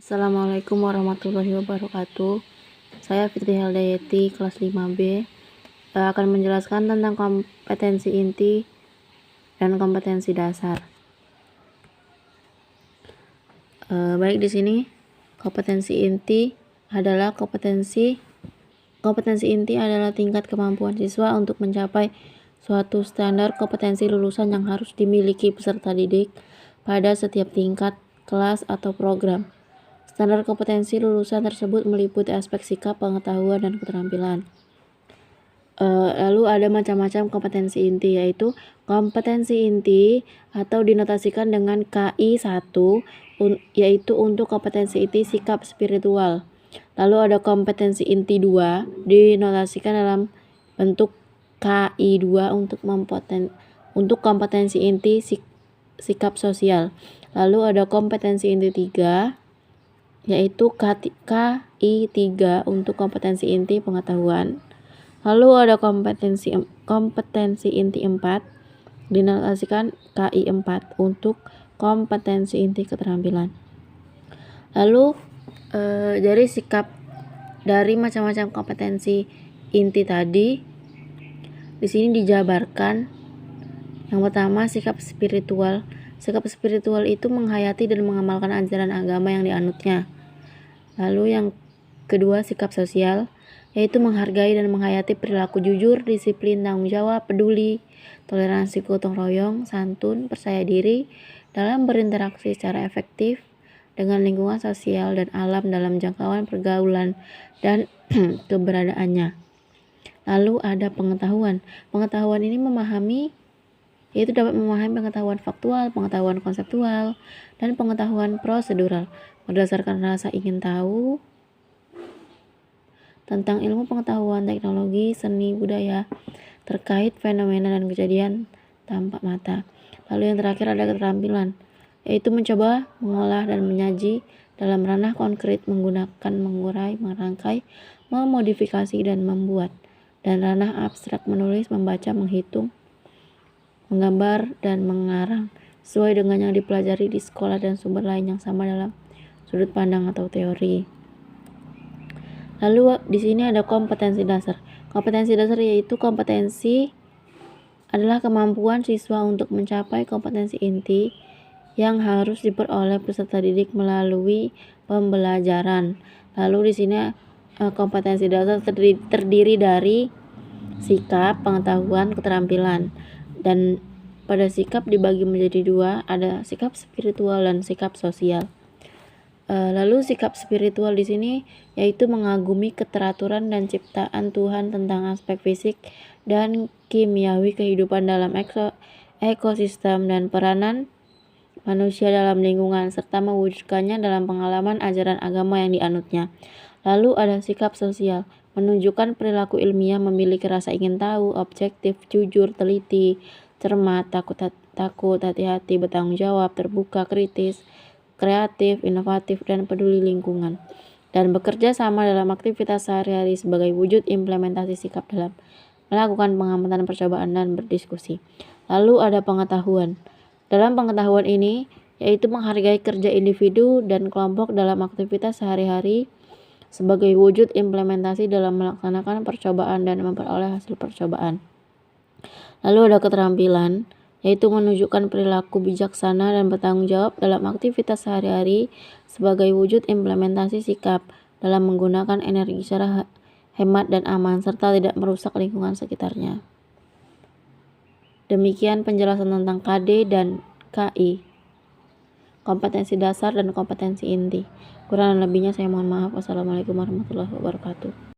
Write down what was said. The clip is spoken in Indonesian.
Assalamualaikum warahmatullahi wabarakatuh. Saya Fitri Heldayeti, kelas 5B, akan menjelaskan tentang kompetensi inti dan kompetensi dasar. Baik, di sini kompetensi inti adalah kompetensi inti adalah tingkat kemampuan siswa untuk mencapai suatu standar kompetensi lulusan yang harus dimiliki peserta didik pada setiap tingkat, kelas, atau program. Standar kompetensi lulusan tersebut meliputi aspek sikap, pengetahuan, dan keterampilan. Lalu ada macam-macam kompetensi inti, yaitu kompetensi inti atau dinotasikan dengan KI1, yaitu untuk kompetensi inti sikap spiritual. Lalu ada kompetensi inti 2, dinotasikan dalam bentuk KI2 untuk kompetensi inti sikap sosial. Lalu ada kompetensi inti 3, yaitu KI3 untuk kompetensi inti pengetahuan. Lalu ada kompetensi inti 4, dinotasikan KI4 untuk kompetensi inti keterampilan. Lalu dari sikap dari macam-macam kompetensi inti tadi di sini dijabarkan. Yang pertama, sikap spiritual. Sikap spiritual itu menghayati dan mengamalkan ajaran agama yang dianutnya. Lalu yang kedua, sikap sosial, yaitu menghargai dan menghayati perilaku jujur, disiplin, tanggung jawab, peduli, toleransi, gotong royong, santun, percaya diri dalam berinteraksi secara efektif dengan lingkungan sosial dan alam dalam jangkauan pergaulan dan keberadaannya. Lalu ada pengetahuan. Pengetahuan ini yaitu dapat memahami pengetahuan faktual, pengetahuan konseptual, dan pengetahuan prosedural berdasarkan rasa ingin tahu tentang ilmu pengetahuan, teknologi, seni, budaya terkait fenomena dan kejadian tampak mata. Lalu yang terakhir ada keterampilan, yaitu mencoba, mengolah, dan menyaji dalam ranah konkret menggunakan mengurai, merangkai, memodifikasi, dan membuat, dan ranah abstrak menulis, membaca, menghitung, menggambar, dan mengarang sesuai dengan yang dipelajari di sekolah dan sumber lain yang sama dalam sudut pandang atau teori. Lalu di sini ada kompetensi dasar. Kompetensi dasar yaitu adalah kemampuan siswa untuk mencapai kompetensi inti yang harus diperoleh peserta didik melalui pembelajaran. Lalu di sini kompetensi dasar terdiri dari sikap, pengetahuan, keterampilan. Dan pada sikap dibagi menjadi dua, ada sikap spiritual dan sikap sosial. Lalu sikap spiritual di sini yaitu mengagumi keteraturan dan ciptaan Tuhan tentang aspek fisik dan kimiawi kehidupan dalam ekosistem dan peranan manusia dalam lingkungan, serta mewujudkannya dalam pengalaman ajaran agama yang dianutnya. Lalu ada sikap sosial, menunjukkan perilaku ilmiah, memiliki rasa ingin tahu, objektif, jujur, teliti, cermat, takut, hati-hati, bertanggung jawab, terbuka, kritis, kreatif, inovatif, dan peduli lingkungan, dan bekerja sama dalam aktivitas sehari-hari sebagai wujud implementasi sikap dalam melakukan pengamatan, percobaan, dan berdiskusi. Lalu ada pengetahuan. Dalam pengetahuan ini yaitu menghargai kerja individu dan kelompok dalam aktivitas sehari-hari sebagai wujud implementasi dalam melaksanakan percobaan dan memperoleh hasil percobaan. Lalu ada keterampilan, yaitu menunjukkan perilaku bijaksana dan bertanggung jawab dalam aktivitas sehari-hari sebagai wujud implementasi sikap dalam menggunakan energi secara hemat dan aman serta tidak merusak lingkungan sekitarnya. Demikian penjelasan tentang KD dan KI, kompetensi dasar dan kompetensi inti. Kurang lebihnya saya mohon maaf. Wassalamualaikum warahmatullahi wabarakatuh.